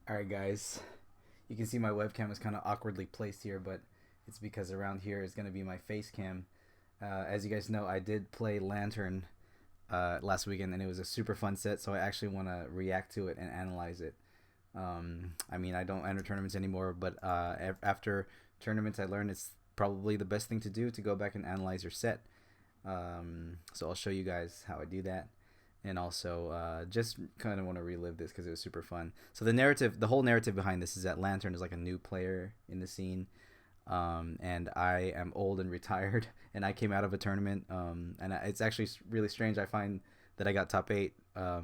Alright guys, you can see my webcam is kind of awkwardly placed here, but it's because around here is going to be my face cam. As you guys know, I did play Lanturn last weekend, and it was a super fun set, so I actually want to react to it and analyze it. I mean, I don't enter tournaments anymore, but after tournaments I learned it's probably the best thing to do to go back and analyze your set. So I'll show you guys how I do that. And also just kind of want to relive this because it was super fun. So the whole narrative behind this is that Lanturn is like a new player in the scene, and I am old and retired, and I came out of a tournament, and it's actually really strange. I find that I got top 8. I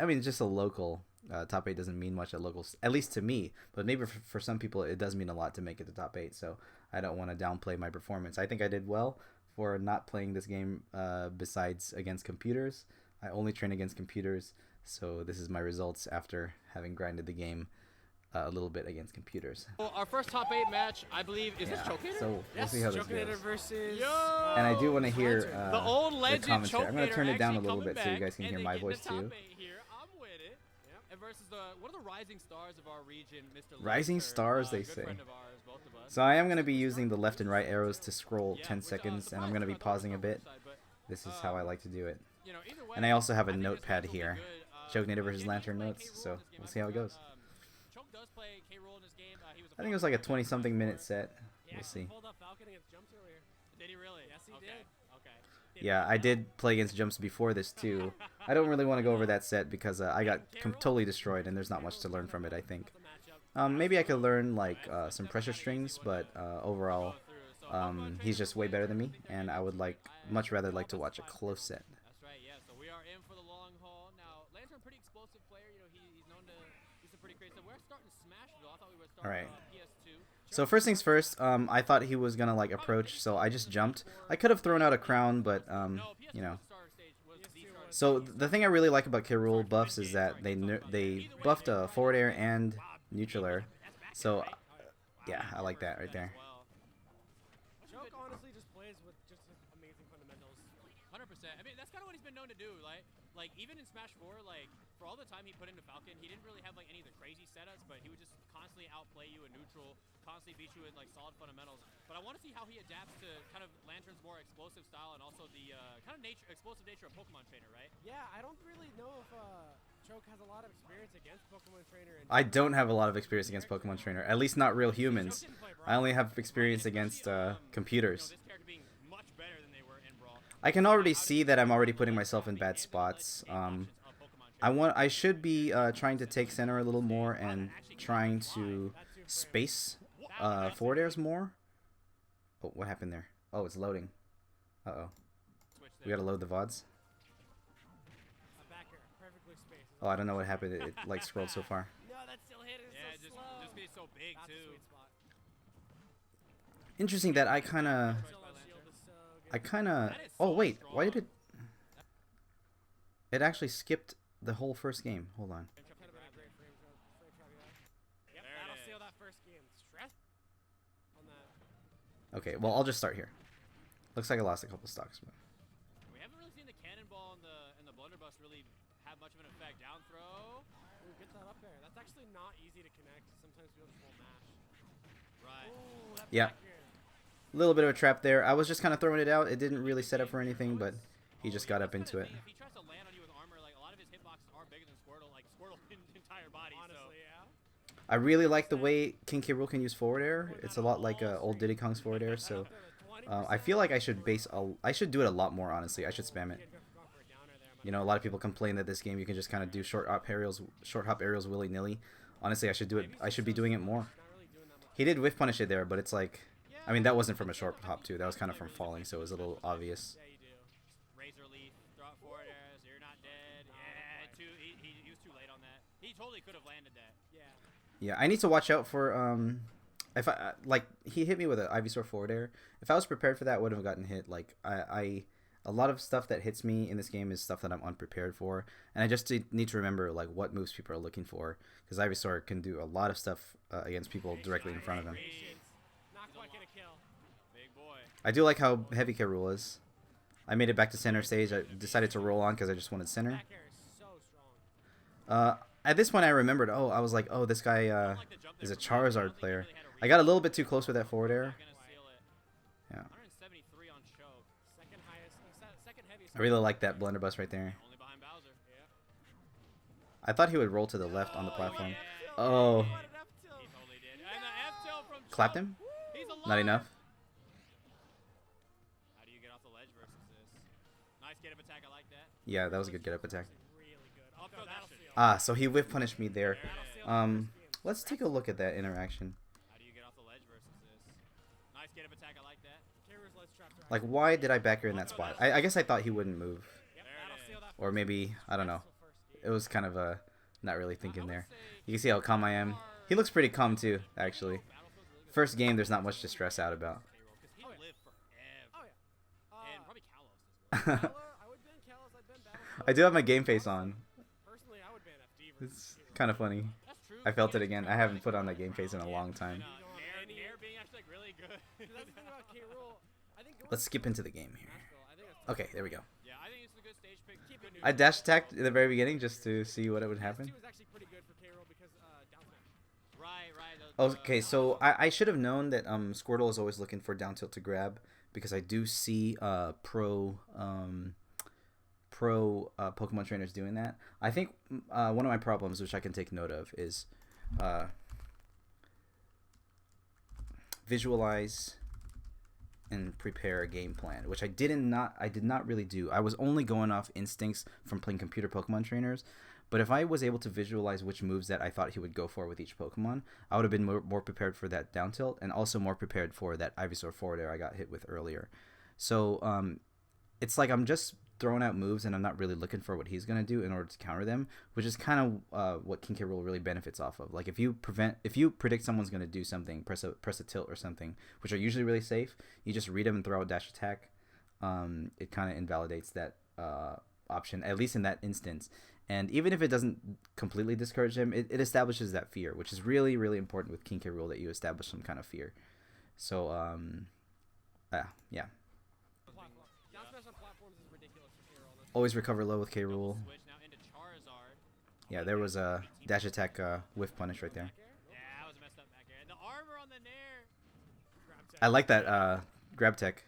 mean, just a local top 8 doesn't mean much at locals, at least to me, but maybe for some people it does mean a lot to make it to top 8. So I don't want to downplay my performance. I think I did well for not playing this game besides against computers. I only train against computers, so this is my results after having grinded the game a little bit against computers. Well, our first top 8 match, I believe, is this Choknater? So we'll see how this Choknater goes. versus. And I do want to hear the old the legend commentary. I'm going to turn it down a little coming bit so you back, guys can hear and my they get voice the top too. 8 here. I'm with it. Yep. And versus one of the rising stars of our region, Mr. Rising Lanturn, stars, they good say. friend of ours, both of us. So I am going to be using the left and right arrows to scroll Yeah, 10 which, seconds, and I'm surprised going to be about the pausing a bit. side, but, This is how I like to do it. you know, either way, And I also have a I think this notepad match will be here. good. Choknater versus Did Lanturn play notes, K.Rool so in this game? we'll I see how it forgot. goes. Choke does play K.Rool in this game. He was a I think it was like a former 20-something minute player. set. Yeah, We'll see. pulled up Falcon against jumps earlier. Did he really? Yes, he okay. did. Okay. Yeah, I did play against jumps before this too. I don't really want to go over that set because I got totally destroyed, and there's not much to learn from it, I think. Maybe I could learn like some pressure strings, but overall, he's just way better than me, and I would much rather like to watch a close set. That's right, yeah. So we are in for the long haul. Now, Lanturn, pretty explosive player. You know, he's known to do some pretty crazy stuff. We're starting Smashville. I thought we would start Alright. PS2. So first things first, I thought he was gonna like approach, so I just jumped. I could have thrown out a crown, but you know. So the thing I really like about K.Rool buffs is that they buffed forward air and neutral air. So yeah, I like that right there. Choke honestly just plays with just amazing fundamentals. 100%. I mean, that's kind of what he's been known to do, right? Like, even in Smash 4, like, for all the time he put into Falcon, he didn't really have, like, any of the crazy setups, but he would just constantly outplay you in neutral, constantly beat you with, like, solid fundamentals. But I want to see how he adapts to kind of Lanturn's more explosive style and also the kind of explosive nature of Pokemon Trainer, right? Yeah, I don't really know if Choke has a lot of experience against Pokemon Trainer. And I don't have a lot of experience against Pokemon Trainer, at least not real humans. I only have experience against computers. This character being much better than they were in Brawl. I can already see that I'm already putting myself in bad spots. I should be trying to take center a little more and trying to space forward airs more. Oh, what happened there? Oh, it's loading. Uh-oh. We gotta load the VODs. A backer, perfectly spaced. Oh, I don't know what happened. It like scrolled so far. No, that still hit it. Yeah, So just slow. being so big, That's a too. sweet spot. Interesting that I kind of... Solo shield is so good. Oh, wait. Why did it... It actually skipped the whole first game. Hold on. Could've been a great frame trap, yeah. Yep, There it that'll is. seal that first game. Stress on that. Okay, well, I'll just start here. Looks like I lost a couple stocks. But... We haven't really seen the cannonball and the blunderbuss really have much of an effect. Down throw. Ooh, get that up there. That's actually not easy to connect. Sometimes people just won't mash. Right. Ooh, that Yeah. back here. A little bit of a trap there. I was just kind of throwing it out. It didn't really set up for anything, but he just got up into it. If he tries to land on you with armor, like a lot of his hitboxes are bigger than Squirtle, like Squirtle's entire body. Honestly, yeah. I really like the way King K.Rool can use forward air. It's a lot like old Diddy Kong's forward air, so I feel like I should I should do it a lot more, honestly. I should spam it. You know, a lot of people complain that this game you can just kind of do short hop aerials willy-nilly. Honestly, I should do it. I should be doing it more. He did whiff punish it there, but it's like, I mean, that wasn't from a short hop too. That was kind of from falling, so it was a little obvious. Yeah, you do. Razor leaf, throw out forward airs. You're not dead. Yeah, he was too late on that. He totally could have landed that. Yeah. Yeah, I need to watch out for if I like he hit me with an Ivysaur forward air. If I was prepared for that, I would have gotten hit. Like a lot of stuff that hits me in this game is stuff that I'm unprepared for, and I just need to remember like what moves people are looking for, because Ivysaur can do a lot of stuff against people directly in front of him. Not quite gonna kill. Big boy. I do like how heavy K.Rool is. I made it back to center stage. I decided to roll on because I just wanted center. Back air is so strong. At this point, I remembered. Oh, I was like, oh, this guy Unlike the jump is there a from Flash, I don't Charizard think he player. really had a I got a read. little bit too close with that forward Not air. gonna seal it. Yeah. 173 on choke. Second highest, second heaviest. I really like that blunderbuss right there. Only behind Bowser. Yeah. I thought he would roll to the left on the Oh, platform. yeah. Oh. What an F tilt. He totally did. And the F tilt from Clapped choke. him? He's alive. Not enough. How do you get off the ledge versus this? Nice get up attack. I like that. Yeah, that was a good get up attack. Really good. Up throw that shit. Ah, so he whiff punished me there. There it is. Let's take a look at that interaction. How do you get off the ledge versus this? Nice get up attack. I like that. K.Rool's ledge traps are Like, why did I back her in that spot? I guess I thought he wouldn't move. Yep, There it that'll seal is. that Or first maybe, I don't know. first It was kind of not really I thinking would there. say You can see how calm I am. He looks pretty calm too, actually. Battlefield's really good. First game, there's not much to stress out about. K.Rool, 'cause he lived forever. Oh yeah. And probably Kalos as well. Valor, I would ban Kalos, I'd ban Battlefield. I do have my game face on. Personally, I would ban FD versus It's K.Rool. kind of funny. That's true. I felt it again. I haven't put on that game face in a long time. Nair being actually like really good. That's the thing about K.Rool. I think Let's skip into the game here. Nashville, I think that's Okay, there we go. Yeah, I think it's a good stage pick. Keep it I dash attacked in the very beginning just to see what would happen. PS2 was actually pretty good for K.Rool because down smash. Right. Okay, so I should have known that Squirtle is always looking for down tilt to grab because I do see pro Pokemon trainers doing that. I think one of my problems, which I can take note of, is visualize and prepare a game plan, which I did not really do. I was only going off instincts from playing computer Pokemon trainers. But if I was able to visualize which moves that I thought he would go for with each Pokemon, I would have been more prepared for that down tilt and also more prepared for that Ivysaur forward air I got hit with earlier. So it's like I'm just throwing out moves and I'm not really looking for what he's going to do in order to counter them, which is kind of what K.Rool really benefits off of. Like if you predict someone's going to do something, press a tilt or something, which are usually really safe, you just read them and throw a dash attack. It kind of invalidates that option, at least in that instance. And even if it doesn't completely discourage him, it establishes that fear, which is really, really important with King K.Rool, that you establish some kind of fear. So, yeah. Platform. Down smash on platforms is ridiculous for K.Rool. Always recover low with K.Rool. Switch now into Charizard. Yeah, there was a dash attack whiff punish right there. Yeah, that was messed up back here. And the armor on the Nair. I like that grab tech.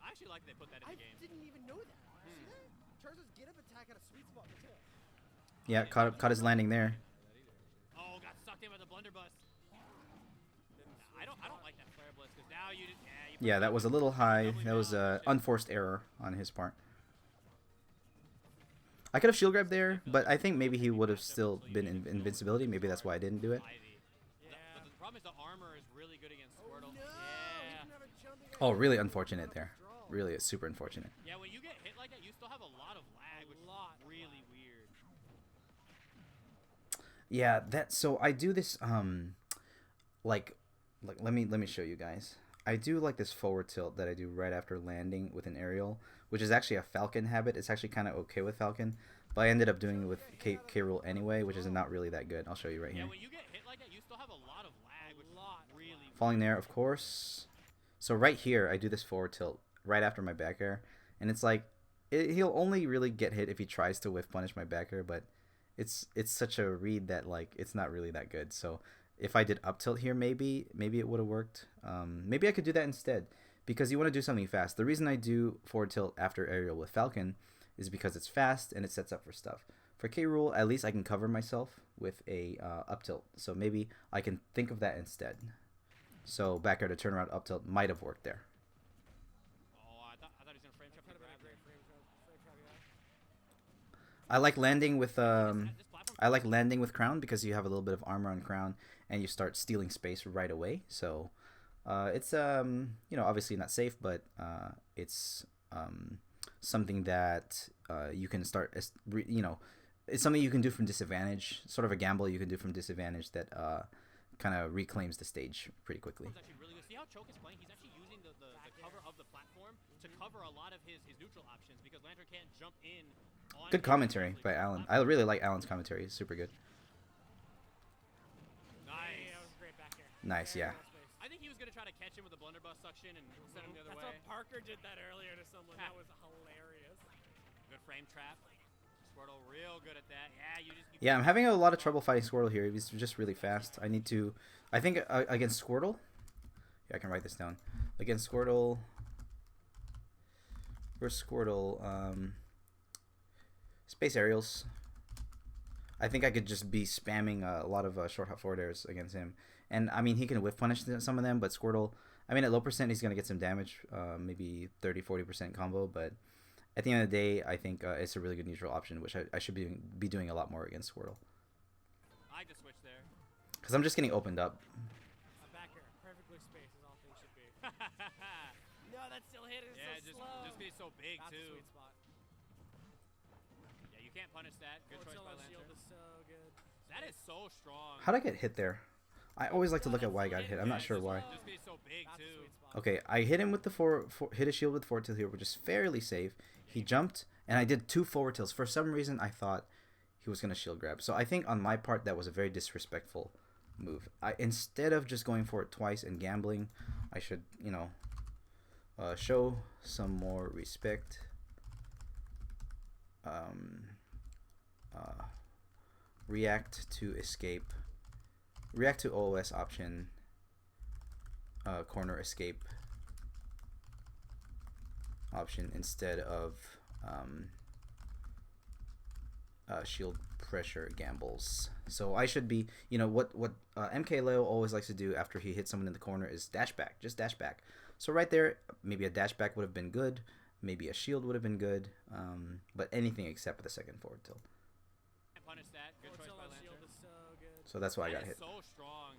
I actually like they put that in I the game. didn't even know that. See that? Charizard's get up attack at a sweet spot too. Yeah, caught his landing there. Oh, got sucked in by the blunderbuss. I don't like that flare blitz because now you Yeah, that was a little high. That was an unforced error on his part. I could have shield grabbed there, but I think maybe he would have still been invincibility. Maybe that's why I didn't do it. But the problem is the armor is really good against Squirtle. No, Yeah. he didn't have a jumping Oh, attack. really unfortunate there. Really, it's super unfortunate. Yeah, when you get hit like that, you still have a lot of lag, which is really weird. Yeah, so I do this like let me show you guys. I do like this forward tilt that I do right after landing with an aerial, which is actually a Falcon habit. It's actually kind of okay with Falcon, but I ended up doing it with K.Rool anyway, which is not really that good. I'll show you right Yeah, here. when you get hit like that, you still have a lot of lag, which is really Falling there, of course. So right here, I do this forward tilt right after my back air, and it's like he'll only really get hit if he tries to whiff punish my back air, but it's such a read that like it's not really that good. So if I did up tilt here, maybe it would have worked. Maybe I could do that instead, because you want to do something fast. The reason I do forward tilt after aerial with Falcon is because it's fast and it sets up for stuff. For K.Rool, at least I can cover myself with a up tilt, so maybe I can think of that instead. So back air to turnaround up tilt might have worked there. Oh, I thought he was gonna frame trap Could the have been a grab. great frame trap, yeah. I like landing with This platform I like landing with Crown because you have a little bit of armor on Crown and you start stealing space right away. So it's obviously not safe, but it's something that you can start it's something you can do from disadvantage, sort of a gamble you can do from disadvantage that kind of reclaims the stage pretty quickly. It's actually really good. See how Choke is playing? He's actually using the cover of the platform to cover a lot of his neutral options because Lanturn can't jump in on Good his commentary directly by from the Alan. I platform. really like Alan's commentary. It's super good. Nice. Yeah, that was great back here. Nice, yeah. Nice space. I think he was gonna try to catch him with a blunderbuss suction and send him the other That's way. what Parker did that earlier to someone. That was hilarious. Good frame trap. Squirtle real good at that. Yeah, you just. Yeah, I'm having a lot of trouble fighting Squirtle here. He's just really fast. I need to. I think against Squirtle. Yeah, I can write this down. Against Squirtle. Where's Squirtle? Space Aerials. I think I could just be spamming a lot of short hop forward airs against him. And, I mean, he can whiff punish some of them, but Squirtle, I mean, at low percent, he's going to get some damage, maybe 30-40% combo, but at the end of the day, I think it's a really good neutral option, which I should be doing a lot more against Squirtle. I just switched there. Because I'm just getting opened up. A backer, perfectly spaced, as all things should be. No, that still hit. It's Yeah, so just slow. be so big That's too. a sweet spot. Yeah, you can't punish that. Good choice by Shield Lanturn. is so good. That is so strong. How'd I get hit there? I always like to look at why I got hit. I'm not sure why. Just be so big That's a too. sweet spot. Okay, I hit him with the hit a shield with forward tilt here, which is fairly safe. He jumped, and I did 2 forward tilts. For some reason, I thought he was gonna shield grab. So I think on my part, that was a very disrespectful move. Instead of just going for it twice and gambling, I should, you know, show some more respect. React to escape. React to OOS option. Corner escape option instead of shield pressure gambles. So I should be, you know, what MK Leo always likes to do after he hits someone in the corner is dash back, just dash back. So right there, maybe a dash back would have been good, maybe a shield would have been good, but anything except for the second forward tilt. Punish that. Good choice by Shield Lanturn. is so good. So that's why I That got is hit. so strong.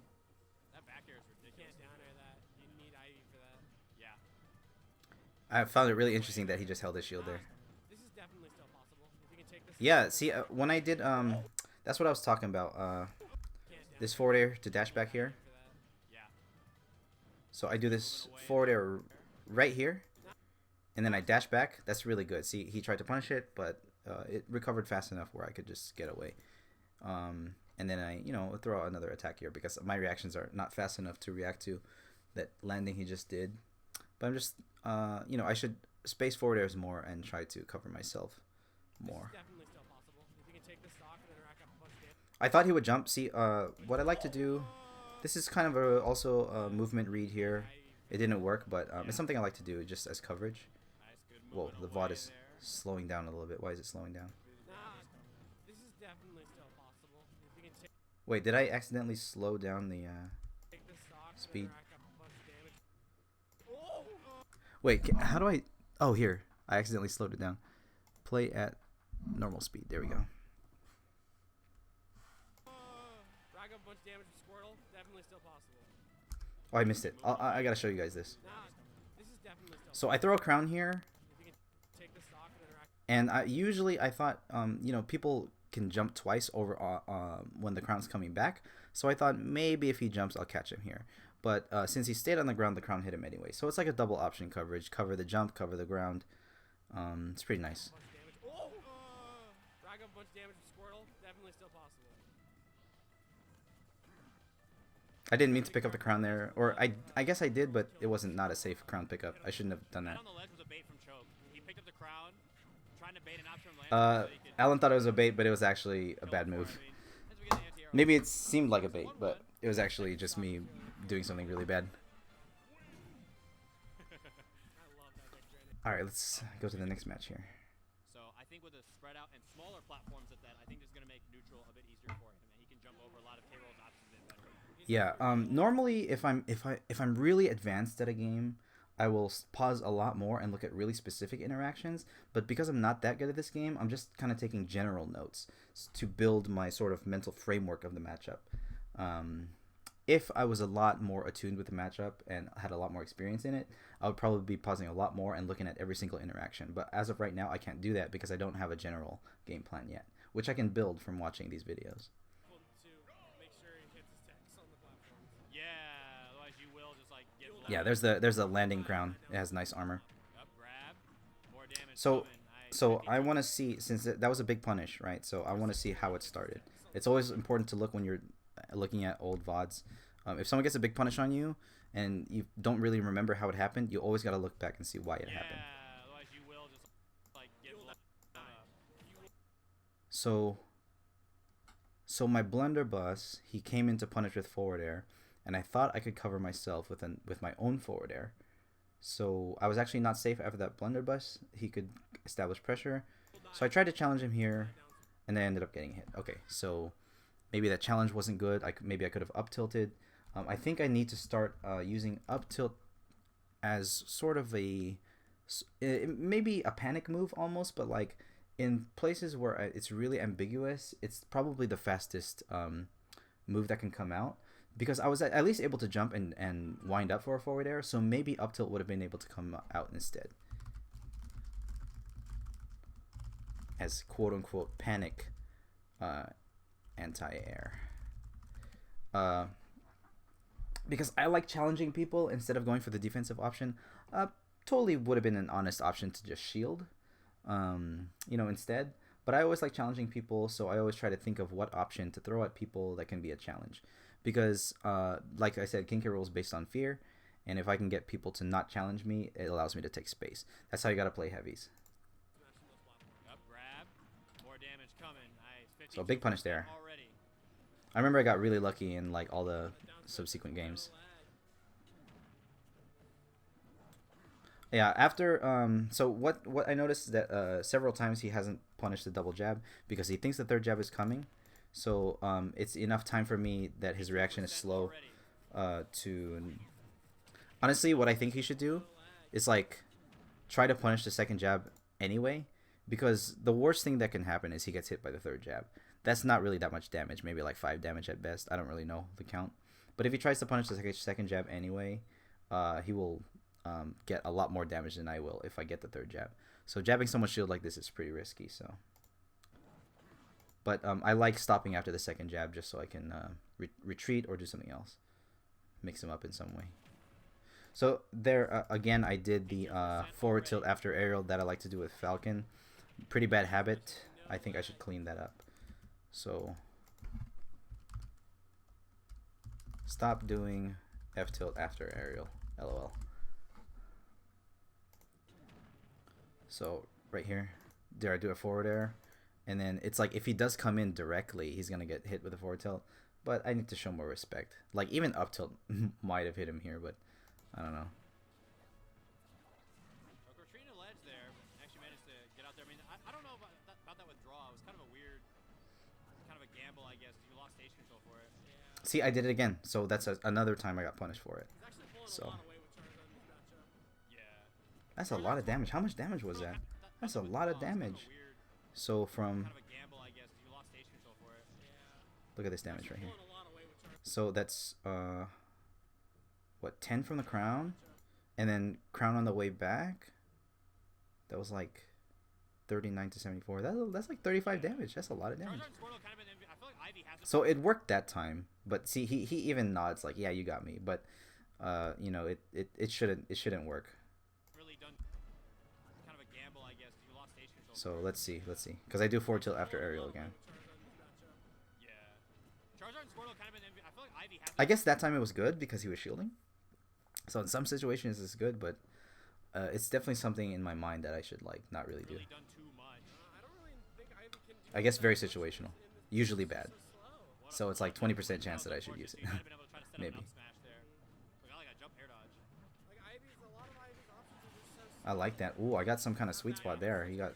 That back air is You ridiculous. can't down air that. You need Ivy for that. Yeah. I found it really interesting that he just held his shield there. This is definitely still possible. If you can take this. Yeah, see, when I did, that's what I was talking about. Can't down This forward air to dash back here. for that. Yeah. So I do this forward air right here, and then I dash back. That's really good. See, he tried to punish it, but it recovered fast enough where I could just get away. And then I, you know, throw out another attack here because my reactions are not fast enough to react to that landing he just did. But I'm just, you know, I should space forward airs more and try to cover myself more. This is definitely still possible. If you can take the stock and then rack up a bunch of damage. I thought he would jump. See, what I like to do, this is kind of also a movement read here. It didn't work, but it's something I like to do just as coverage. Nice. Good Whoa, moving the away VOD is there. slowing down a little bit. Why is it slowing down? Nah, this is definitely still possible. If you can Wait, did I accidentally slow down the take the stock and Speed. then rack up a bunch of damage. Oh! Wait, how do I... Oh, here. I accidentally slowed it down. Play at normal speed. There we go. Rack up a bunch of damage with Squirtle. Definitely still possible. Oh, I missed it. I gotta show you guys this. Nah, this is definitely still So I throw a crown here, If you can take the stock and then rack and usually I thought, you know, people can jump twice over when the crown's coming back. So I thought maybe if he jumps, I'll catch him here. But since he stayed on the ground, the crown hit him anyway. So it's like a double option coverage. Cover the jump, cover the ground. It's pretty nice. a bunch of damage. Oh! Rack up a bunch of damage with Squirtle. Definitely still possible. I didn't mean to pick up the crown there. Or I guess I did, but it wasn't not a safe crown pickup. I shouldn't have done That that. on the ledge was a bait from Choke. He picked up the crown, trying to bait an option from Lanturn. So he could Alan thought it was a bait, but it was actually a kill bad him for move. it. I mean, as we get the anti-hero. Maybe it seemed like a bait, but it was actually just me doing something really bad. I love that victory. Alright, let's go to the next match here. So I think with a spread out and smaller platforms at that, I think this is going to make neutral a bit easier for him, and he can jump over a lot of K.Rool's options a bit better. Yeah, normally if I'm really advanced at a game, I will pause a lot more and look at really specific interactions, but because I'm not that good at this game, I'm just kind of taking general notes to build my sort of mental framework of the matchup. If I was a lot more attuned with the matchup and had a lot more experience in it, I would probably be pausing a lot more and looking at every single interaction. But as of right now, I can't do that because I don't have a general game plan yet, which I can build from watching these videos. To make sure he hits his techs on the platforms. Yeah, otherwise you will just like get blown. Yeah, there's a landing crown. It has nice armor. Up, grab, more damage. So coming. Nice. So I want to see, since that was a big punish, right? So I want to see how it started. It's always important to look when you're looking at old VODs. If someone gets a big punish on you and you don't really remember how it happened, you always got to look back and see why it happened. Otherwise you will just like get blown up. So my blunderbuss, he came in to punish with forward air, and I thought I could cover myself with my own forward air. So I was actually not safe after that blunderbuss. He could establish pressure. So I tried to challenge him here, and I ended up getting hit. Okay, so maybe that challenge wasn't good. Maybe I could have up tilted. I think I need to start using up tilt as sort of maybe a panic move almost, but like in places where it's really ambiguous, it's probably the fastest move that can come out, because I was at least able to jump and wind up for a forward air, so maybe up tilt would have been able to come out instead as quote-unquote panic anti-air. Because I like challenging people instead of going for the defensive option. Totally would have been an honest option to just shield, instead. But I always like challenging people, so I always try to think of what option to throw at people that can be a challenge. Because, like I said, K.Rool is based on fear, and if I can get people to not challenge me, it allows me to take space. That's how you gotta play heavies. Up grab, more damage coming. Nice. So big punish there. I remember I got really lucky in like all the subsequent games. Yeah, after so what I noticed is that several times he hasn't punished the double jab because he thinks the third jab is coming. So it's enough time for me that his reaction is slow to... Honestly, what I think he should do is like try to punish the second jab anyway, because the worst thing that can happen is he gets hit by the third jab. That's not really that much damage, maybe like 5 damage at best. I don't really know the count. But if he tries to punish the second jab anyway, he will get a lot more damage than I will if I get the third jab. So jabbing someone's shield like this is pretty risky. So, but I like stopping after the second jab just so I can retreat or do something else, mix him up in some way. So there again, I did the forward tilt after aerial that I like to do with Falcon. Pretty bad habit. I think I should clean that up. So stop doing F tilt after aerial. LOL. So right here, there I do a forward air, and then it's like if he does come in directly, he's gonna get hit with a forward tilt. But I need to show more respect. Like even up tilt might have hit him here, but I don't know. Retreating a ledge there, actually managed to get out there. I mean, I don't know about that withdrawal. It was kind of a weird, kind of a gamble, I guess. You lost stage control for it. Yeah. See, I did it again, so that's another time I got punished for it. So that's a lot of damage. How much damage was that? That's a lot of damage. So from... Look at this damage right here. So that's, what, 10 from the crown? And then crown on the way back? That was like 39 to 74. That's like 35 damage. That's a lot of damage. So it worked that time. But see, he even nods like, yeah, you got me. But, it shouldn't work. So let's see, because I do forward tilt after aerial again. I guess that time it was good because he was shielding. So in some situations it's good, but it's definitely something in my mind that I should like not really do. I guess very situational, usually bad. So it's like 20% chance that I should use it. Maybe. I like that. Ooh, I got some kind of sweet spot there. He got...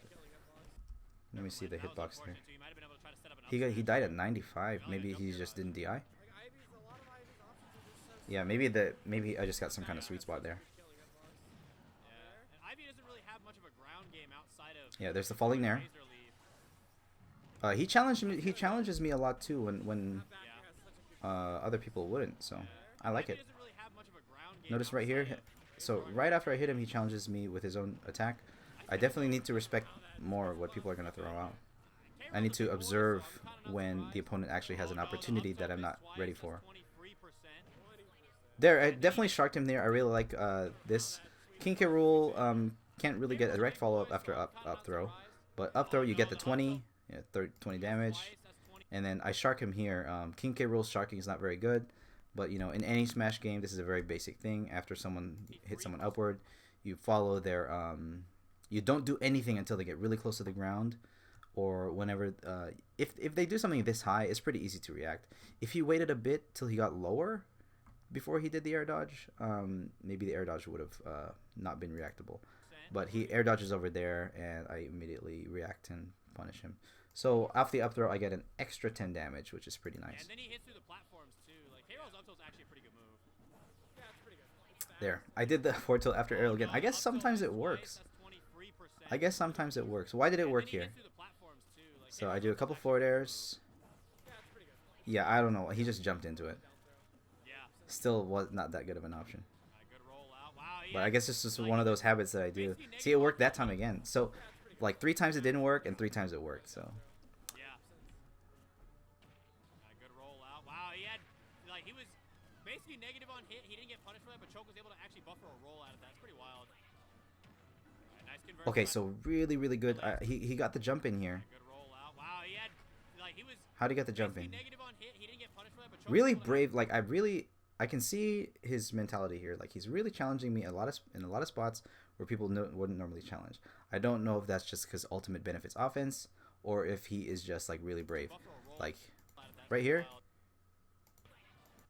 Let me see the hitbox there. He died at 95. Maybe he just didn't DI. Yeah, maybe I just got some kind of sweet spot there. Yeah, there's the falling there. He challenges me a lot too when other people wouldn't. So I like it. Notice right here. So right after I hit him, he challenges me with his own attack. I definitely need to respect more what people are going to throw out. I need to observe when the opponent actually has an opportunity that I'm not ready for. There, I definitely sharked him there. I really like this. K.Rool can't really get a direct follow-up after up throw. But up throw, you get the 20, 20 damage. And then I shark him here. K.Rool's sharking is not very good. But, in any Smash game, this is a very basic thing. After someone hits someone upward, you follow their... you don't do anything until they get really close to the ground. or whenever if they do something this high, it's pretty easy to react. If he waited a bit till he got lower before he did the air dodge, maybe the air dodge would have not been reactable. But he air dodges over there, and I immediately react and punish him. So off the up throw, I get an extra 10 damage, which is pretty nice. And then he hits through the platforms too. Like K.Rool's up tilt's actually a pretty good move. Yeah, it's pretty good. It's fast. There, I did the forward tilt after aerial again. I guess sometimes it works. I guess sometimes it works. Why did it work here? So I do a couple forward airs. Yeah, it's pretty good. Yeah, I don't know. He just jumped into it. Yeah. Still was not that good of an option. Good roll out. Wow, But I guess it's just one of those habits that I do. See, it worked that time again. So, like 3 times it didn't work, and 3 times it worked. So. Yeah. Good roll out. Wow, he had like he was basically negative on hit. He didn't get punished for that, but Choke was able to actually buffer a roll out of that. It's pretty wild. Nice conversion. Okay, so really good. He got the jump in here. Good roll out. Wow, he had like he was. How'd he get the jump in? Negative on hit. He didn't get punished for that, but Choke Really brave. Like I can see his mentality here. Like he's really challenging me in a lot of spots where people wouldn't normally challenge. I don't know if that's just because ultimate benefits offense, or if he is just like really brave. Like right here.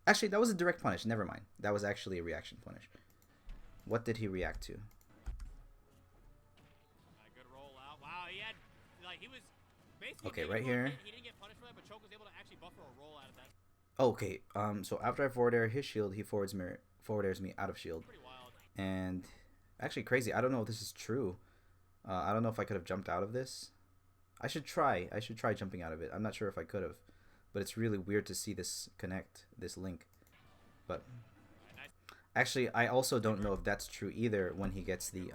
Actually, that was a direct punish. Never mind. That was actually a reaction punish. What did he react to? Good roll out. Wow, he had like he was basically okay, right here. He didn't get punished for that, but Choke was able to actually buffer a roll out of that. Okay, so after I forward air his shield, he forward airs me out of shield. Pretty wild. And actually crazy. I don't know if this is true. I don't know if I could have jumped out of this. I should try jumping out of it. I'm not sure if I could have, but it's really weird to see this connect, this link. But actually, I also don't know if that's true either when he gets the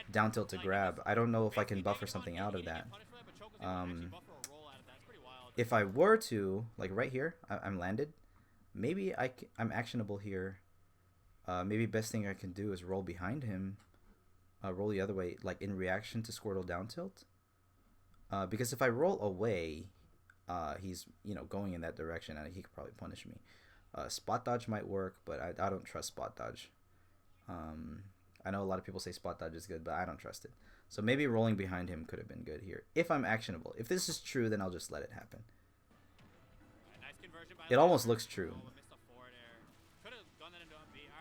down tilt to grab. I don't know if I can buffer something out of that. If I were to, like right here, I'm landed. Maybe I'm actionable here. Maybe best thing I can do is roll behind him. Roll the other way, like in reaction to Squirtle down tilt. Because if I roll away, he's going in that direction, and he could probably punish me. Spot dodge might work, but I don't trust spot dodge. I know a lot of people say spot dodge is good, but I don't trust it. So maybe rolling behind him could have been good here. If I'm actionable. If this is true, then I'll just let it happen. It almost looks true.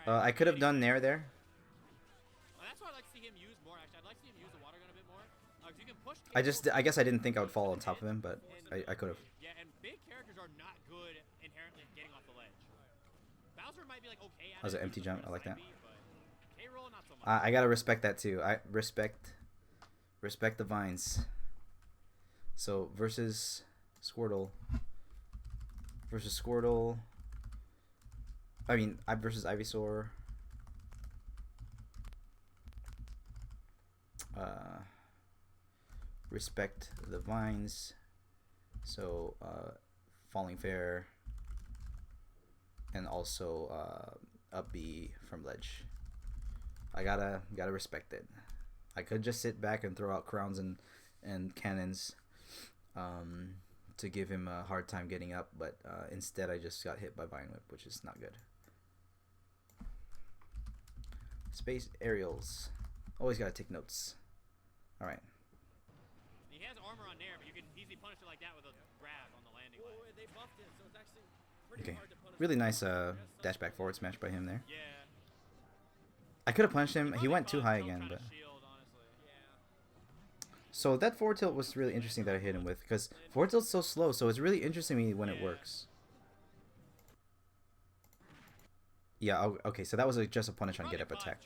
I could have done Nair there. That's why I like to see him use more. Actually, I'd like to see him use the water gun a bit more. You can push I guess I didn't think I would fall on top of him, but I could have. Yeah, and big characters are not good inherently at getting off the ledge. Bowser might be like okay at That was an empty jump. I like that. K.Rool, not so much. I gotta respect that too. I respect the vines. So versus Squirtle. I mean, versus Ivysaur. Respect the vines. So falling fair, and also up B from ledge. I gotta respect it. I could just sit back and throw out crowns and cannons to give him a hard time getting up, but instead I just got hit by Vine Whip, which is not good. Space aerials. Always gotta take notes. Alright. He has armor on there, but you can easily punish it like that with a grab on the landing line. They buffed it, so it's actually pretty Okay. hard to punish. Really nice dash back forward smash by him there. Yeah. I could have punished him. He went too high again, but... So that forward tilt was really interesting that I hit him with, because forward tilt's so slow, so it's really interesting to me when it works. Yeah, okay, so that was just a punish on get up attack.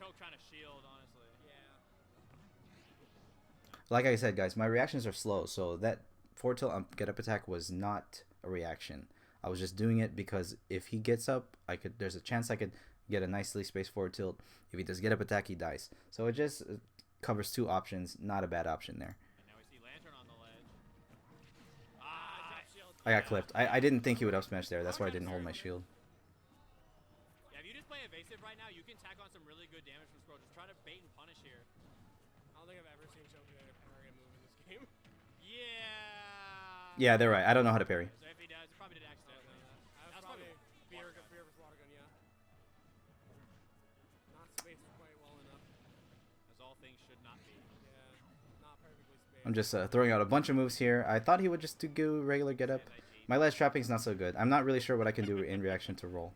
Like I said, guys, my reactions are slow, so that forward tilt on get up attack was not a reaction. I was just doing it because if he gets up, there's a chance I could get a nicely spaced forward tilt. If he does get up attack, he dies. So it just covers 2 options, not a bad option there. And now we see Lanturn on the ledge. I got clipped. I didn't think he would up smash there. That's why I didn't hold my shield. Yeah, if you just play evasive right now, you can tack on some really good damage from Scroll. Just try to bait and punish here. I don't think I've ever seen Choknater parry a move in this game. Yeah. Yeah, they're right. I don't know how to parry. So if he does, he probably did accidentally. That's probably fear versus water gun, yeah. Not spaced quite well enough. As all things should not be. Yeah, not perfectly spaced. I'm just throwing out a bunch of moves here. I thought he would just do regular get up. My ledge trapping is not so good. I'm not really sure what I can do in reaction to roll.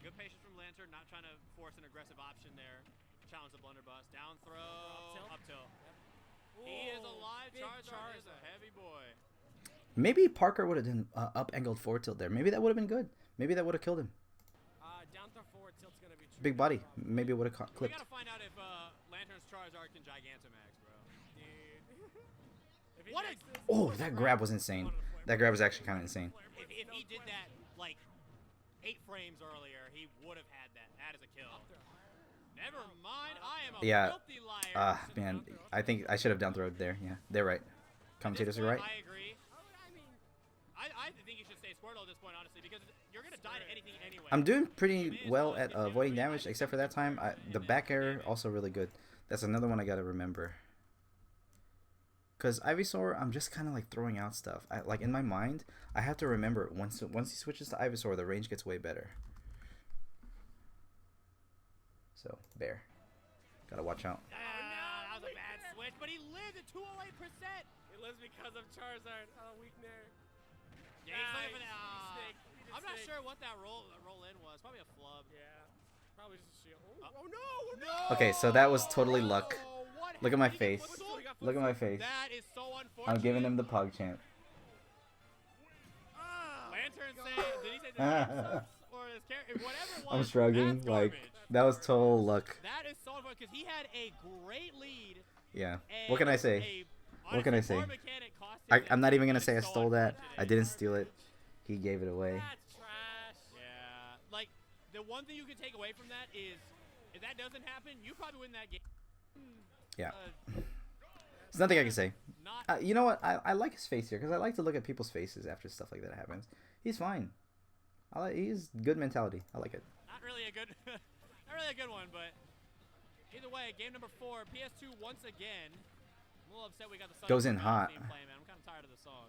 Good patience from Lanturn, not trying to force an aggressive option there. Challenge the blunderbuss. Down throw. Up tilt. Yep. He is alive. Charizard is a heavy boy. Maybe Parker would have done up angled forward tilt there. Maybe that would have been good. Maybe that would have killed him. Down throw forward tilt's gonna be big body. Maybe it would have clipped. We gotta find out if Lanturn's Charizard can Gigantamax, bro. Dude. What a... Oh, that grab was insane. That grab was actually kind of insane. If he did that like 8 frames earlier, he would have had that. That is a kill. Never mind. I am a filthy liar. Man, I think I should have down throwed there. Yeah, they're right. Commentators are right. I agree. I think you should stay Squirtle at this point, honestly, because you're gonna die to anything anyway. I'm doing pretty well at avoiding damage, except for that time. The back air also really good. That's another one I gotta remember. Cause Ivysaur, I'm just kind of like throwing out stuff. Like in my mind, I have to remember once he switches to Ivysaur, the range gets way better. So Bear, gotta watch out. That was a bad switch, but he lived at 208%. It lives because of Charizard. Oh, weak nair. Yeah, he's looking for that. I'm not sure what that roll in was. Probably a flub. Yeah. Probably just a shield. Oh no! Okay, so that was totally luck. Look at my face. Look at my face. That is so unfortunate. I'm giving him the Pog chant. Lanturn saying, did he say the or his character? Whatever it was. I'm struggling. Like that was total luck. That is so unfortunate because he had a great lead. Yeah. What can I say? What can I say? I'm not even gonna say I stole that. I didn't steal it. He gave it away. That's trash. Yeah. Like the one thing you can take away from that is if that doesn't happen, you probably win that game. Yeah. There's nothing I can say. You know what? I like his face here because I like to look at people's faces after stuff like that happens. He's fine. He's good mentality. I like it. Not really a good, not really a good one, but either way, game number 4, PS2 once again. I'm a little upset we got the goes in hot. Theme playing, man. I'm kind of tired of the song.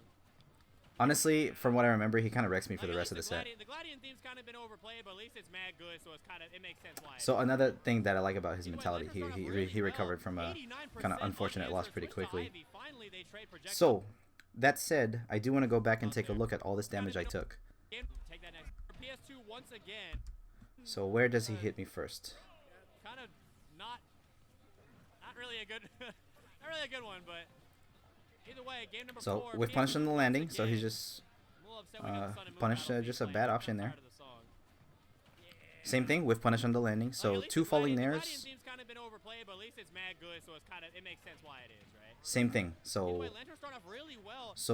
Honestly, from what I remember, he kind of wrecks me for the rest of the set. The Gladian theme's kind of been overplayed, but at least it's mad good, so it makes sense why. So another thing that I like about his mentality, he recovered from a kind of unfortunate loss pretty quickly. So, that said, I do want to go back and take a look at all this damage I took. PS2 once again. So where does he hit me first? Kind of not really a good, not really a good one, but. Either way, game number 4, with punish on the landing, so he's just punish just a bad option there. Same thing with punish on the landing, so 2 falling nairs. Same thing, so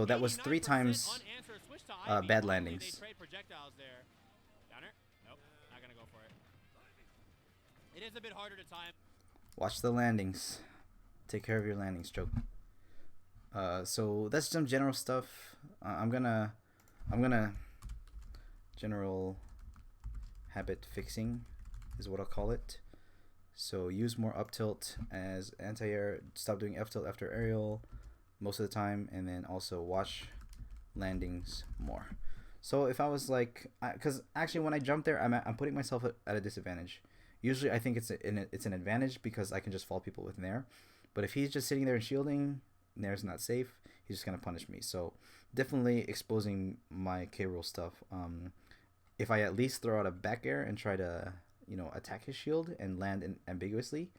that was 3 times bad landings. It is a bit harder to time. Watch the landings. Take care of your landings, Choke. So that's some general stuff. I'm gonna general habit fixing is what I'll call it. So use more up tilt as anti-air, stop doing F tilt after aerial most of the time, and then also watch landings more. So if I was like, because actually when I jump there, I'm putting myself at a disadvantage. Usually I think it's an advantage because I can just fall people with Nair, but if he's just sitting there and shielding, Nair's not safe. He's just gonna punish me. So definitely exposing my K.Rool stuff. If I at least throw out a back air and try to attack his shield and land ambiguously,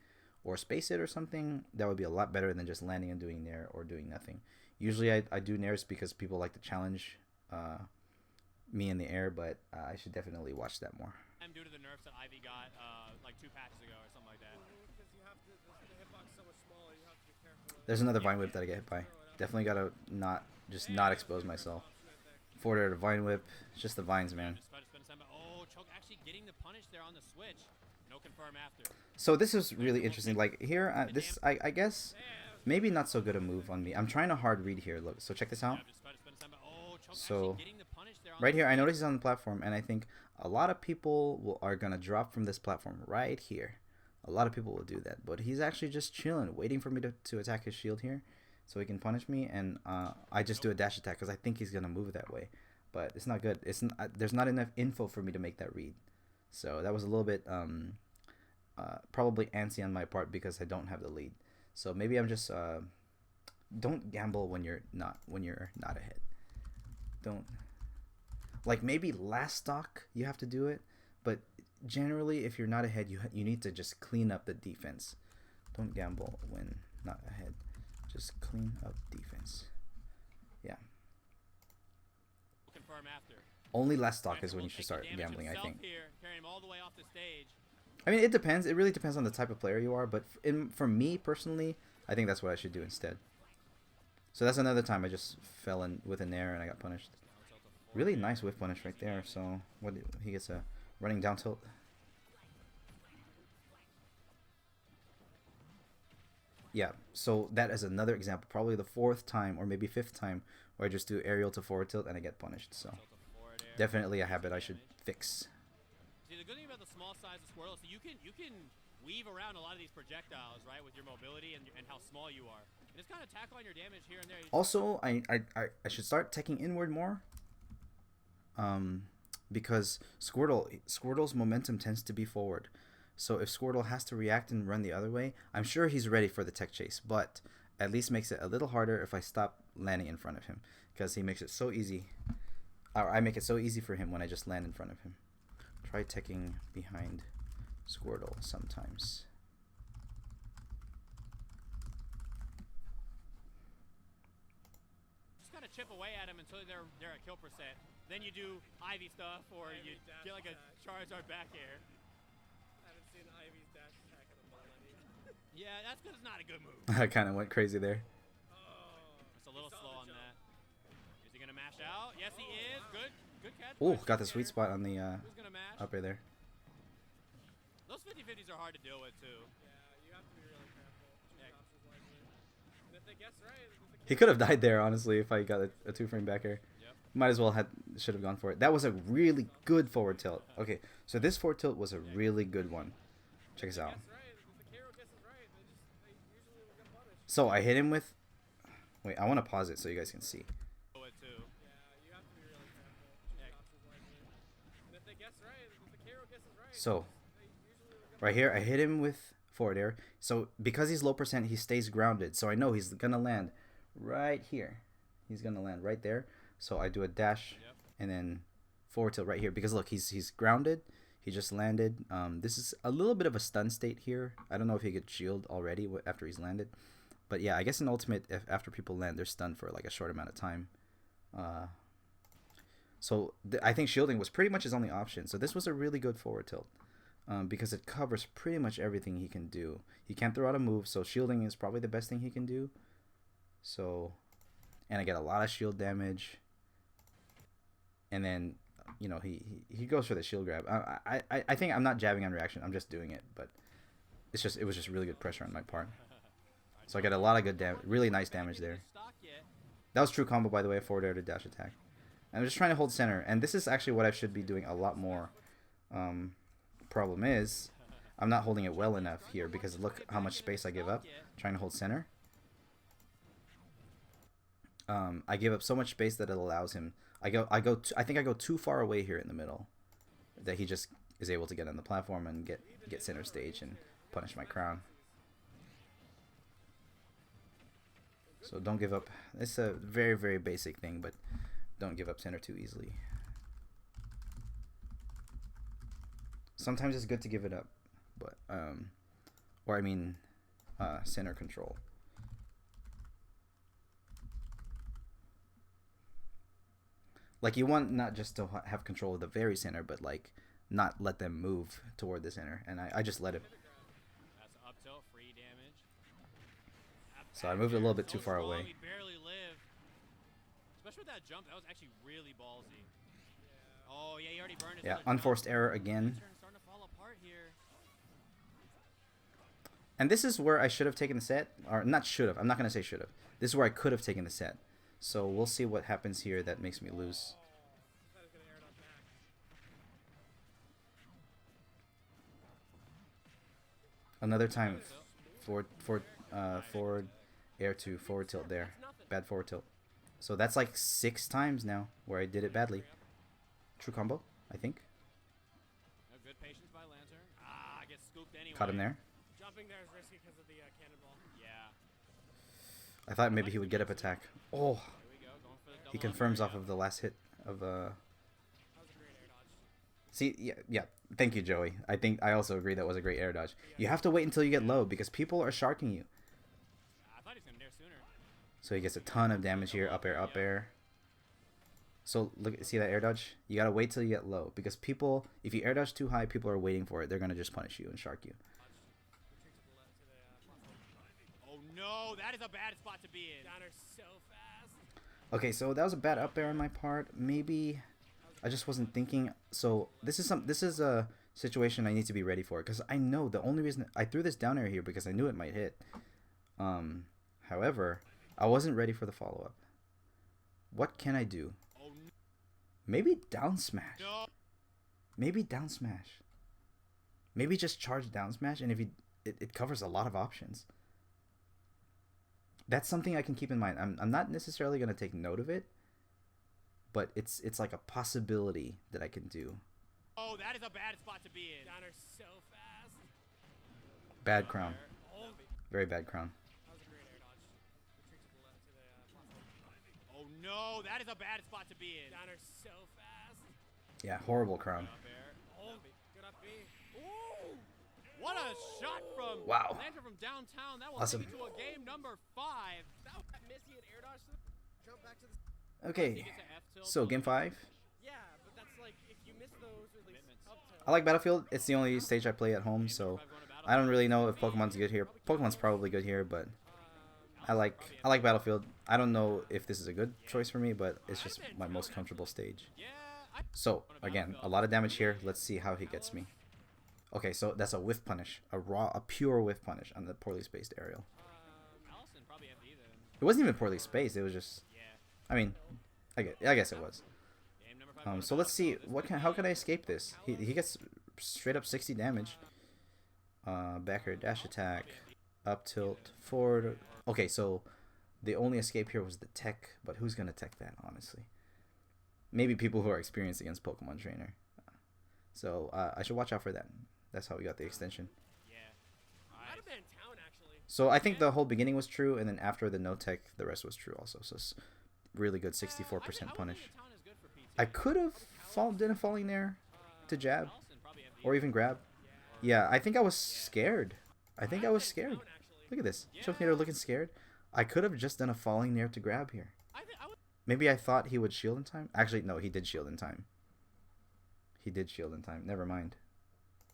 or space it or something, that would be a lot better than just landing and doing Nair or doing nothing. Usually I do Nairs because people like to challenge me in the air, but I should definitely watch that more. Due to the nerfs that Ivy got like 2 patches ago or something like that. There's another Vine Whip that I get hit by. Definitely gotta not expose myself. Forward air to Vine Whip. It's just the vines, man. Oh, Choke actually getting the punish there on the switch. No confirm after. So this is really interesting. Like here, I guess maybe not so good a move on me. I'm trying to hard read here. Look, so check this out. So right here, I notice he's on the platform, and I think a lot of people are gonna drop from this platform right here. A lot of people will do that, but he's actually just chilling, waiting for me to attack his shield here, so he can punish me, and I just do a dash attack because I think he's gonna move that way, but it's not good. There's not enough info for me to make that read, so that was a little bit probably antsy on my part because I don't have the lead. So maybe I'm just don't gamble when you're not ahead. Don't, like, maybe last stock you have to do it, but generally if you're not ahead, you need to just clean up the defense. Don't gamble when not ahead. Just clean up defense. Yeah. Confirm after. Only last stock is when you should start gambling, I think. Here, carry him all the way off the stage. I mean, it depends. It really depends on the type of player you are, but for me personally, I think that's what I should do instead. So that's another time I just fell in with an air and I got punished. Really nice whiff punish right there. So what, he gets a running down tilt. Yeah, so that is another example, probably the 4th time or maybe 5th time where I just do aerial to forward tilt and I get punished. So definitely a habit I should fix. See, the good thing about the small size of Squirtle is you can weave around a lot of these projectiles, right, with your mobility and how small you are. And just kind of tack on your damage here and there. Also, I should start teching inward more. Because Squirtle's momentum tends to be forward. So if Squirtle has to react and run the other way, I'm sure he's ready for the tech chase, but at least makes it a little harder if I stop landing in front of him, because he makes it so easy. Or I make it so easy for him when I just land in front of him. Try teching behind Squirtle sometimes. Just kind of chip away at him until they're at kill percent. Then you do Ivy stuff, or you get like a Charizard back air. I haven't seen Ivy's dash attack in a millennium. Yeah, that's because it's not a good move. I kind of went crazy there. It's a little slow on that. Is he gonna mash out? Yes, he is. Good catch. Oh, got the sweet spot on the Who's gonna mash? upper there. Those 50-50s are hard to deal with too. Yeah, you have to be really careful. And if they guess right, He could have died there, honestly, if I got a 2-frame back air. Yep. Might as well should have gone for it. That was a really good forward tilt. Okay, so this forward tilt was a really good one. Check this out. So I hit him with... Wait, I want to pause it so you guys can see. So, right here, I hit him with forward air. So, because he's low percent, he stays grounded. So, I know he's going to land right here. He's going to land right there. So, I do a dash and then forward tilt right here. Because, look, he's grounded. He just landed. This is a little bit of a stun state here. I don't know if he could shield already after he's landed. But, yeah, I guess in Ultimate, after people land, they're stunned for, like, a short amount of time. So I think shielding was pretty much his only option. So this was a really good forward tilt because it covers pretty much everything he can do. He can't throw out a move, so shielding is probably the best thing he can do. So, and I get a lot of shield damage. And then, you know, he goes for the shield grab. I think I'm not jabbing on reaction. I'm just doing it, but it was just really good pressure on my part. So I get a lot of good damage, really nice damage there. That was true combo, by the way, forward air to dash attack. I'm just trying to hold center, and this is actually what I should be doing a lot more. Problem is, I'm not holding it well enough here because look how much space I give up trying to hold center. I give up so much space that it allows him. I think I go too far away here in the middle, that he just is able to get on the platform and get center stage and punish my crown. So don't give up. It's a very, very basic thing, but don't give up center too easily. Sometimes it's good to give it up, but center control. Like, you want not just to have control of the very center, but like not let them move toward the center, and I just let it. That's up tilt, free damage. So I moved a little bit too far away. We barely lived. Especially with that jump, that was actually really ballsy. Yeah. Oh yeah, he already burned his other unforced jump. error again. Starting to fall apart here. And this is where I should have taken the set, or not should have. I'm not gonna say should have. This is where I could have taken the set. So we'll see what happens here that makes me lose. Another time, forward air to forward tilt there. Bad forward tilt. So that's like 6 times now where I did it badly. True combo, I think. No good patience by Lanturn. Ah, gets scooped anyway. Caught him there. Jumping there is risky because of the cannonball. Yeah. I thought maybe he would get up attack. Oh, There we go. Going for the double he up confirms air, off of the last hit of That was a great air dodge. See, yeah. Thank you, Joey. I think I also agree that was a great air dodge. You have to wait until you get low because people are sharking you. I thought he was gonna dare sooner. So he gets a ton of damage here. Up air, up air. So look, see that air dodge? You gotta wait till you get low because people, if you air dodge too high, people are waiting for it. They're gonna just punish you and shark you. Retreat to the left to the platform. Oh no, that is a bad spot to be in. Downer so fast. Okay, so that was a bad up air on my part. Maybe I just wasn't thinking. So this is a situation I need to be ready for because I know the only reason I threw this down air here because I knew it might hit. However, I wasn't ready for the follow up. What can I do? Oh Maybe down smash. no. Maybe down smash. Maybe just charge down smash, and if it covers a lot of options. That's something I can keep in mind. I'm not necessarily gonna take note of it, but it's like a possibility that I can do. Oh, that is a bad spot to be in. Downer so fast. Bad crown. Oh, Very bad crown. that was a great air dodge. Retreat to the left to the platform. Oh no, that is a bad spot to be in. Downer so fast. Yeah, horrible crown. Up air. Oh, good up B. Ooh! What a shot from Wow. Lanturn from downtown. That will Awesome. take it to a game number 5. That missy and air dodge. Jump back to the. He Okay, gets a F tilt. so game 5. Yeah, but that's like if you miss those or at least Commitments. up tilt. I like Battlefield. It's the only stage I play at home, so I don't really know if Pokemon's good here. Pokemon's probably good here, but I like Battlefield. I don't know if this is a good choice for me, but it's just my most comfortable stage. Yeah, So again, a lot of damage here. Let's see how he gets me. Okay, so that's a whiff punish, a pure whiff punish on the poorly spaced aerial. Allison probably have either. It wasn't even poorly spaced. It was just, Yeah. I mean, I guess it was. Game number 5. So let's see how can I escape this? He gets straight up 60 damage. Back air dash attack, up tilt, forward. Okay, so the only escape here was the tech, but who's gonna tech that, honestly? Maybe people who are experienced against Pokemon Trainer. So I should watch out for that. That's how we got the extension. Yeah. Might have been in town actually. So I think the whole beginning was true, and then after the no tech, the rest was true also. So it's really good 64% punish. I could have done a falling there to jab or even grab. Yeah, I think I was scared. Look at this. Choknater looking scared. I could have just done a falling there to grab here. Maybe I thought he would shield in time. Actually, no, he did shield in time. Never mind.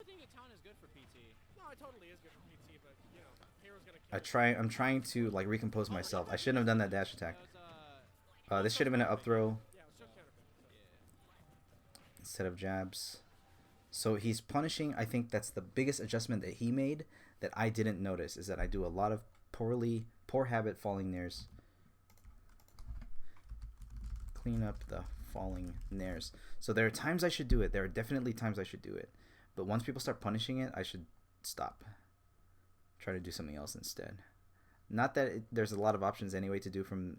I think a town is good for PT. No, it totally is good for PT, but you know, K.Rool's gonna kill. I'm trying to like recompose myself. I shouldn't have done that dash attack. That was, This should have been an up throw Yeah, it was Choknater. instead of jabs. So he's punishing. I think that's the biggest adjustment that he made that I didn't notice is that I do a lot of poor habit falling nairs. Clean up the falling nairs. So there are times I should do it. There are definitely times I should do it. But once people start punishing it, I should stop. Try to do something else instead. Not that there's a lot of options anyway to do from,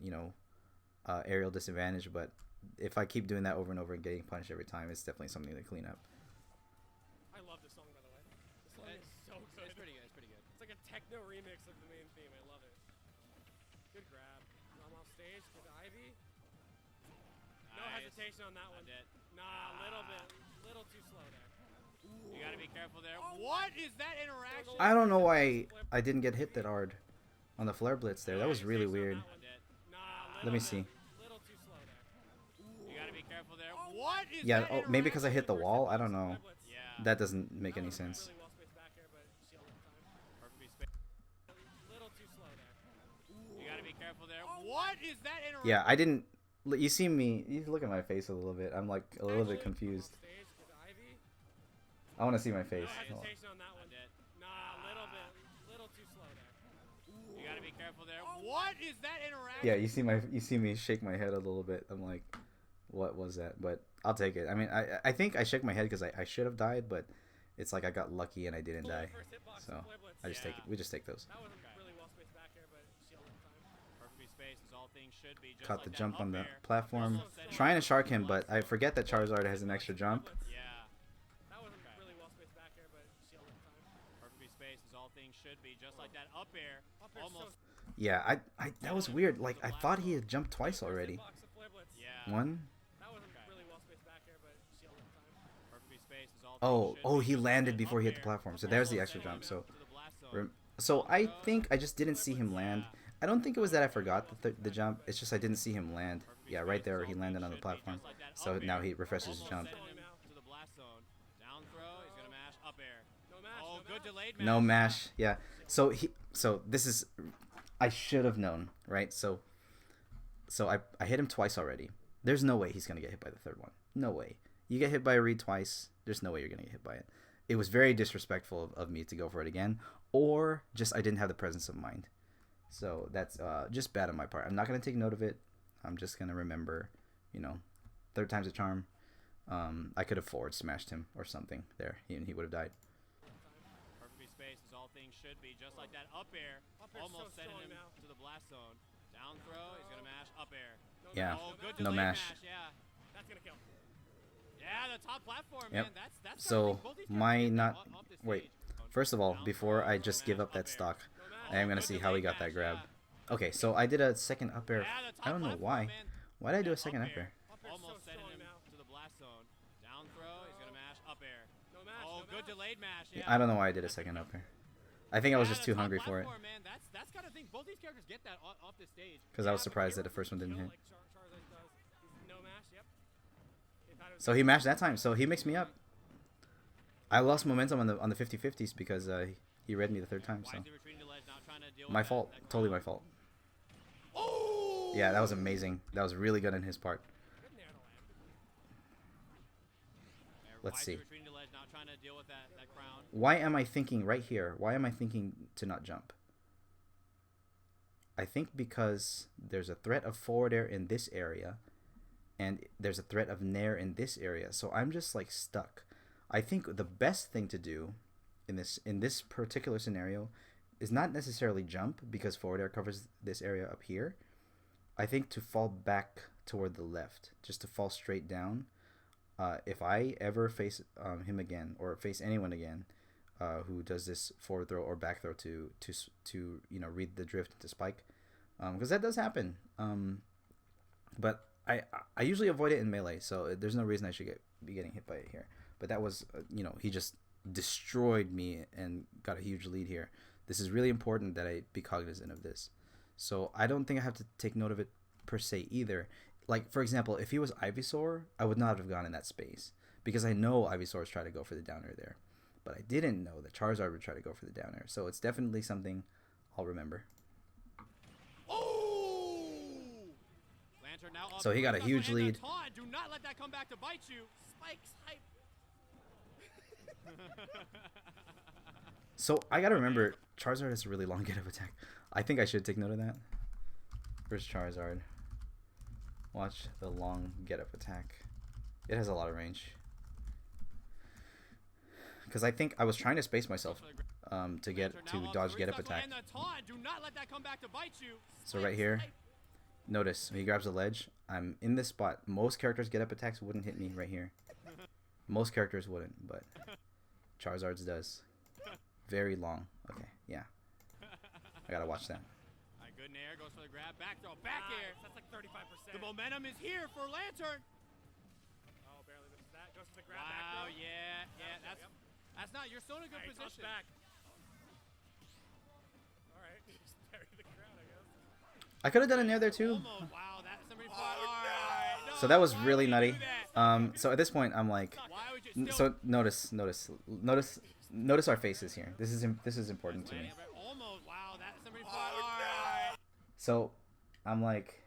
aerial disadvantage, but if I keep doing that over and over and getting punished every time, it's definitely something to clean up. I love this song by the way. This song is so good. It's pretty good. It's pretty good. It's like a techno remix of the main theme. I love it. Good grab. I'm off stage to the Ivy. No Nice. hesitation on that one. That's it. Nah, little too slow there. You gotta be careful there. What is that interaction? I don't know why I didn't get hit that hard on the flare blitz there. That was really weird. Nah, Let me see. Little too slow there. You gotta be careful there. What is Yeah, that maybe because I hit the First wall. hit I don't box, know. flare blitz. Yeah. That doesn't make That any was sense. Really well spaced back here, but shielded in time. Perfectly spaced. Little too slow there. You gotta be careful there. What is that interaction? Yeah, I didn't. You see me. You look at my face a little bit. I'm like a little bit Actually, confused. I'm off stage to the Ivy. I want to see my face. No Hold on. hesitation on that one. That's it. Nah, little too slow there. You gotta be careful there. What is that interaction? Yeah, you see me shake my head a little bit. I'm like, what was that? But I'll take it. I mean, I think I shook my head because I should have died, but it's like I got lucky and I didn't die. First hitbox, So flare blitz. I just take it. We just take those. That wasn't really well spaced back here, but shielded in time. Perfectly spaced as all things should be. Just Caught the like jump that on the up air. platform. Also setting Trying to up shark him, blocks. but I forget that Charizard has an extra jump. Yeah. That wasn't really well spaced back here, but shielded in time. Perfectly spaced as all things should be. Just like that up air. Up air's Almost. Yeah, I that was weird. Like I thought he had jumped twice already. Box of fliblets. Yeah. One. That wasn't Okay. really well spaced back here, but shielded in time. Perfectly spaced is all Oh, things should oh, be, he just like landed that before up he hit the air. platform. So there's the Almost extra sending jump. him So, to the blast zone. so Down I throw, think I just didn't see him land. yeah. I don't think it was that I forgot the jump. It's just I didn't see him land. Perfectly Yeah, right spaced there is he all landed things on the should be, platform. just like that So up now air. he refreshes his Almost jump. sending him to the blast zone. Down throw, he's gonna mash up air. No mash. Oh, no good mash. delayed mash. No mash. Yeah. So this is I should have known, right? So I hit him twice already. There's no way he's gonna get hit by the third one. No way. You get hit by a read twice. There's no way you're gonna get hit by it. It was very disrespectful of me to go for it again, or just I didn't have the presence of mind. So that's just bad on my part. I'm not gonna take note of it. I'm just gonna remember, you know, third time's a charm. I could have forward smashed him or something there, and he would have died. Perfectly spaced is all things should be, just like that up air. Up air's Almost so sending strong him now. to the blast zone. Down throw, he's gonna mash up air. No Yeah. mash, Oh, good No delayed mash. Yeah. That's gonna kill. Yeah, the top platform, Yep. man. That's So both these my characters get not that off this wait. stage. First of all, Down before throw, I just give mash up that air. stock, No mash. I am gonna Good see how he delayed got that mash, grab. yeah. Okay, so I did a second up air. Yeah, the top I don't know platform, why. man. Why did I do a That second up air? Up air's so Almost sending strong him now. to the blast zone. Down throw, he's gonna mash up air. No mash. Oh, no good mash. delayed mash. Yeah, Yeah. I don't know why I did a second up air. I think I was just the too top hungry for it platform, man. That's kind of thing. Both these characters get that off this stage. because I was Yeah, but surprised that K.Rool the first one can didn't kill hit. like Charizard does. He's no mash. Yep. If I'd have So he mashed that time. So he mixed me up. I lost momentum on the 50-50s because he read me the third time. So Wisely retreating to ledge, not trying to deal my with fault. that Totally my crowd. fault. Oh! Yeah, that was amazing. That was really good on his part. Good nair to land. Let's Wisely see. retreating to ledge, not trying to deal with that crown. Why am I thinking right here? Why am I thinking to not jump? I think because there's a threat of forward air in this area, and there's a threat of nair in this area. So I'm just like stuck. I think the best thing to do in this particular scenario is not necessarily jump because forward air covers this area up here. I think to fall back toward the left, just to fall straight down. If I ever face him again or face anyone again who does this forward throw or back throw to read the drift into spike, because that does happen. But I usually avoid it in melee, so there's no reason I should be getting hit by it here. But that was he just destroyed me and got a huge lead here. This is really important that I be cognizant of this. So I don't think I have to take note of it per se either. Like, for example, if he was Ivysaur, I would not have gone in that space because I know Ivysaurs try to go for the down air there. But I didn't know that Charizard would try to go for the down air. So it's definitely something I'll remember. Oh! Lanturn now up. So he got a That's huge and the lead. taunt. Do not let that come back to bite you. Spikes hype. So I gotta remember, Charizard has a really long get up attack. I think I should take note of that. Where's Charizard? Watch the long get up attack. It has a lot of range. Because I think I was trying to space myself to get to dodge get up attack. And the taunt. Do not let that come back to bite you. So right here, notice he grabs a ledge. I'm in this spot. Most characters get up attacks wouldn't hit me right here. Most characters wouldn't, but Charizard's does. Very long. Okay, yeah. I gotta watch that. Alright, good nair. Goes for the grab. Back throw. Back air. That's like 35%. The momentum is here for Lanturn. Oh, barely misses that. Goes to the grab. Wow, back throw. yeah. Yep. That's not. You're still in a good Alright, touch position. back. Alright, just bury the crowd, I guess. I could have done a nair there too. Almost. Wow, that somebody fought. Alright. No, So that was why really would you nutty. do that? So at this point, I'm like, Why would you still so notice our faces here. This is important to me. Almost. Wow, that somebody fought. Alright. So I'm like,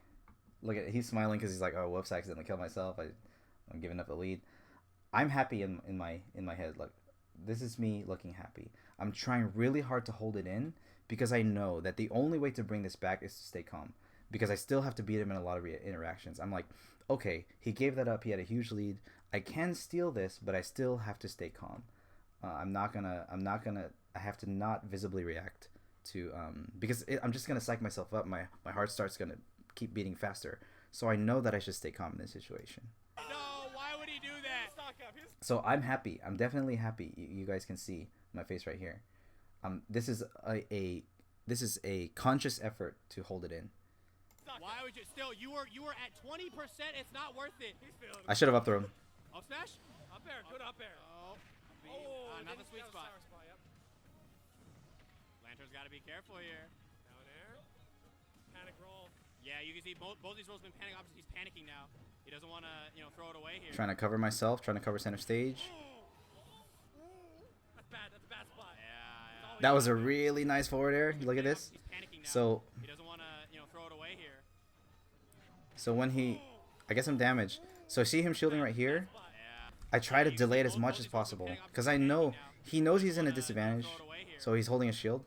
look at he's smiling because he's like, oh whoops, I accidentally killed myself. I'm giving up the lead. I'm happy in my head. Like, this is me looking happy. I'm trying really hard to hold it in because I know that the only way to bring this back is to stay calm. Because I still have to beat him in a lot of interactions. I'm like, okay, he gave that up. He had a huge lead. I can steal this, but I still have to stay calm. I have to not visibly react to, because I'm just gonna psych myself up. My heart starts gonna keep beating faster. So I know that I should stay calm in this situation. No, why would he do that? Stock up. So I'm happy. I'm definitely happy. You guys can see my face right here. This is this is a conscious effort to hold it in. Why would you still? You were at 20%. It's not worth it. He's feeling I should have up thrown. Up smash. up air. Good up air. Oh, not the sweet spot. Yep. Lantern's got to be careful here. Down air. Panic roll. Yeah, you can see both these rolls been panicking. Obviously, he's panicking now. He doesn't want to, throw it away here. Trying to cover myself. Trying to cover center stage. That's bad. That's a bad spot. Yeah. That was a really nice forward air. Look at this. He's panicking now. So he doesn't want to, throw it away here. so when he, I guess I'm damaged. So see him shielding right here. Yeah. I try to delay it as much as possible because I know he knows he's in a disadvantage. So he's holding a shield.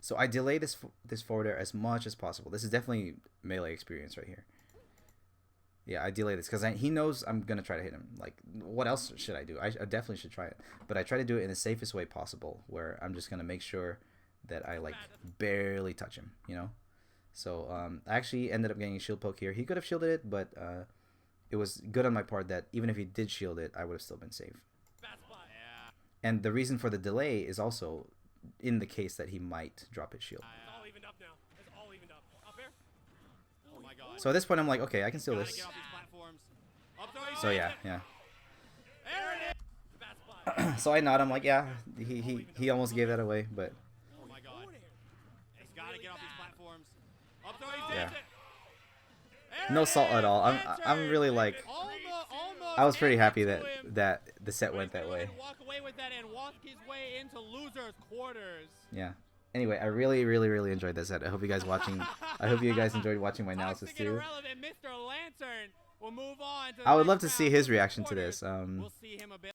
So I delay this forward air as much as possible. This is definitely melee experience right here. Yeah, I delay this because he knows I'm going to try to hit him. Like, what else should I do? I definitely should try it. But I try to do it in the safest way possible where I'm just going to make sure that I, like, barely touch him, So I actually ended up getting a shield poke here. He could have shielded it, but it was good on my part that even if he did shield it, I would have still been safe. Bad spot. Yeah. And the reason for the delay is also in the case that he might drop his shield. It's all evened up now. It's all evened up. Up air. Oh my God. So at this point, I'm like, okay, I can steal Gotta this. get off these platforms. Up throw, So yeah. There it is. It's a bad spot. So I nod. I'm like, yeah, he almost gave that away, but Oh my God. He's got to get off these platforms. Up throw, he's Yeah. dancing. no salt at all. I'm really like, Almost I was pretty happy handed that to him. that the set But went he's that gonna way. Walk away with that and walk his way into losers' quarters. Yeah. Anyway, I really, really, really enjoyed this set. I hope you guys enjoyed watching my analysis Toxic and too. irrelevant Mr. Lantern will move on to the I would love next to see round his of reaction to quarters. this. We'll see him a bit.